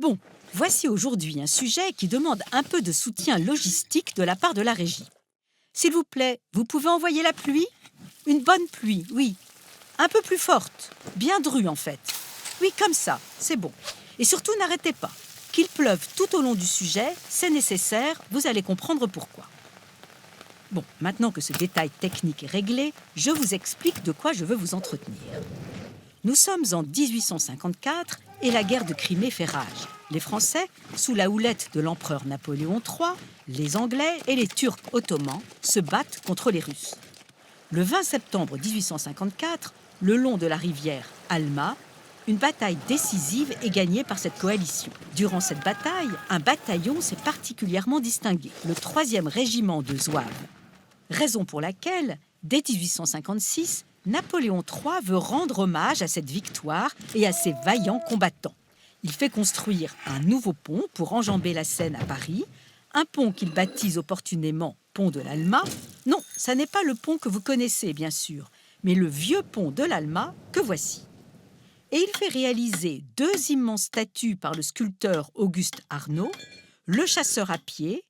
Bon, voici aujourd'hui un sujet qui demande un peu de soutien logistique de la part de la régie. S'il vous plaît, vous pouvez envoyer la pluie? Une bonne pluie, oui. Un peu plus forte, bien drue en fait. Oui, comme ça, c'est bon. Et surtout, n'arrêtez pas. Qu'il pleuve tout au long du sujet, c'est nécessaire, vous allez comprendre pourquoi. Bon, maintenant que ce détail technique est réglé, je vous explique de quoi je veux vous entretenir. Nous sommes en 1854 et la guerre de Crimée fait rage. Les Français, sous la houlette de l'empereur Napoléon III, les Anglais et les Turcs ottomans se battent contre les Russes. Le 20 septembre 1854, le long de la rivière Alma, une bataille décisive est gagnée par cette coalition. Durant cette bataille, un bataillon s'est particulièrement distingué, le 3e régiment de Zouaves. Raison pour laquelle, dès 1856, Napoléon III veut rendre hommage à cette victoire et à ses vaillants combattants. Il fait construire un nouveau pont pour enjamber la Seine à Paris, un pont qu'il baptise opportunément pont de l'Alma. Non, ça n'est pas le pont que vous connaissez, bien sûr, mais le vieux pont de l'Alma que voici. Et il fait réaliser 2 immenses statues par le sculpteur Auguste Arnaud, le chasseur à pied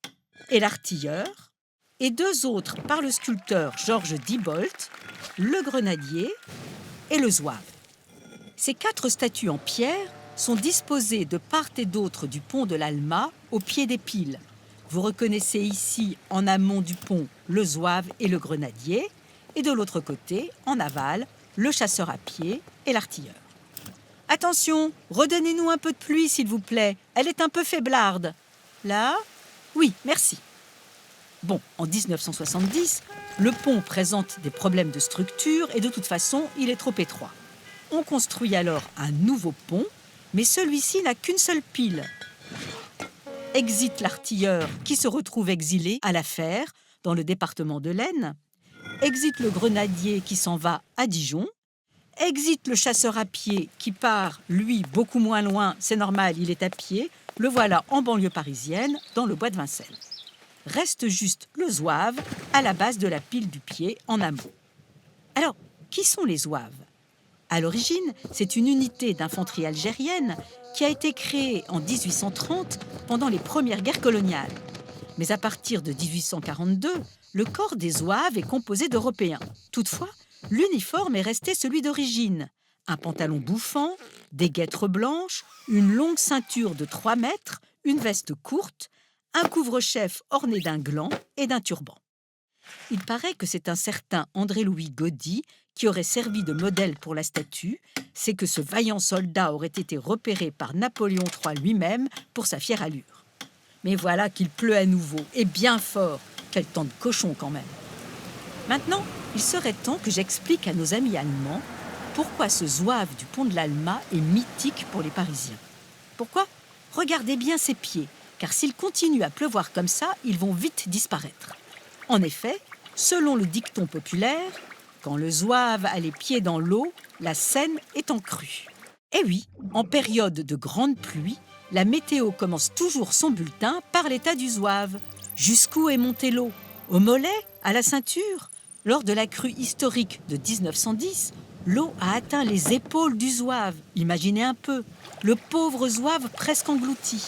et l'artilleur, et 2 autres par le sculpteur Georges Diebolt, le grenadier et le zouave. Ces 4 statues en pierre sont disposées de part et d'autre du pont de l'Alma au pied des piles. Vous reconnaissez ici en amont du pont le zouave et le grenadier, et de l'autre côté, en aval, le chasseur à pied et l'artilleur. Attention, redonnez-nous un peu de pluie s'il vous plaît, elle est un peu faiblarde. Là? Oui, merci. Bon, en 1970, le pont présente des problèmes de structure et de toute façon, il est trop étroit. On construit alors un nouveau pont, mais celui-ci n'a qu'une seule pile. Exit l'artilleur qui se retrouve exilé à La Fère, dans le département de l'Aisne. Exit le grenadier qui s'en va à Dijon. Exit le chasseur à pied qui part, lui, beaucoup moins loin, c'est normal, il est à pied. Le voilà en banlieue parisienne, dans le bois de Vincennes. Reste juste le zouave à la base de la pile du pied en amont. Alors, qui sont les zouaves? À l'origine, c'est une unité d'infanterie algérienne qui a été créée en 1830 pendant les premières guerres coloniales. Mais à partir de 1842, le corps des zouaves est composé d'Européens. Toutefois, l'uniforme est resté celui d'origine. Un pantalon bouffant, des guêtres blanches, une longue ceinture de 3 mètres, une veste courte, un couvre-chef orné d'un gland et d'un turban. Il paraît que c'est un certain André-Louis Gaudy qui aurait servi de modèle pour la statue, c'est que ce vaillant soldat aurait été repéré par Napoléon III lui-même pour sa fière allure. Mais voilà qu'il pleut à nouveau, et bien fort. Quel temps de cochon quand même. Maintenant, il serait temps que j'explique à nos amis allemands pourquoi ce zouave du pont de l'Alma est mythique pour les Parisiens. Pourquoi? Regardez bien ses pieds, car s'il continue à pleuvoir comme ça, ils vont vite disparaître. En effet, selon le dicton populaire, quand le zouave a les pieds dans l'eau, la Seine est en crue. Et oui, en période de grande pluie, la météo commence toujours son bulletin par l'état du zouave. Jusqu'où est montée l'eau? Au mollet? À la ceinture? Lors de la crue historique de 1910, l'eau a atteint les épaules du zouave. Imaginez un peu, le pauvre zouave presque englouti.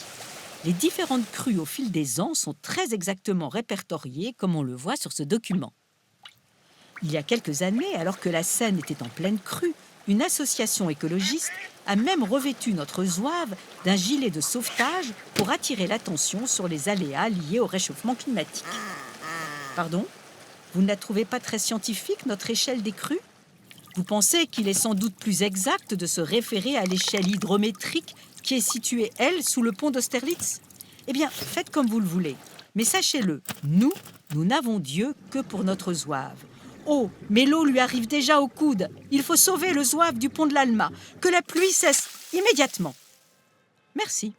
Les différentes crues au fil des ans sont très exactement répertoriées, comme on le voit sur ce document. Il y a quelques années, alors que la Seine était en pleine crue, une association écologiste a même revêtu notre zouave d'un gilet de sauvetage pour attirer l'attention sur les aléas liés au réchauffement climatique. Pardon? Vous ne la trouvez pas très scientifique, notre échelle des crues? Vous pensez qu'il est sans doute plus exact de se référer à l'échelle hydrométrique qui est située, elle, sous le pont d'Austerlitz? Eh bien, faites comme vous le voulez. Mais sachez-le, nous n'avons Dieu que pour notre zouave. Oh, mais l'eau lui arrive déjà au coude. Il faut sauver le zouave du pont de l'Alma. Que la pluie cesse immédiatement. Merci.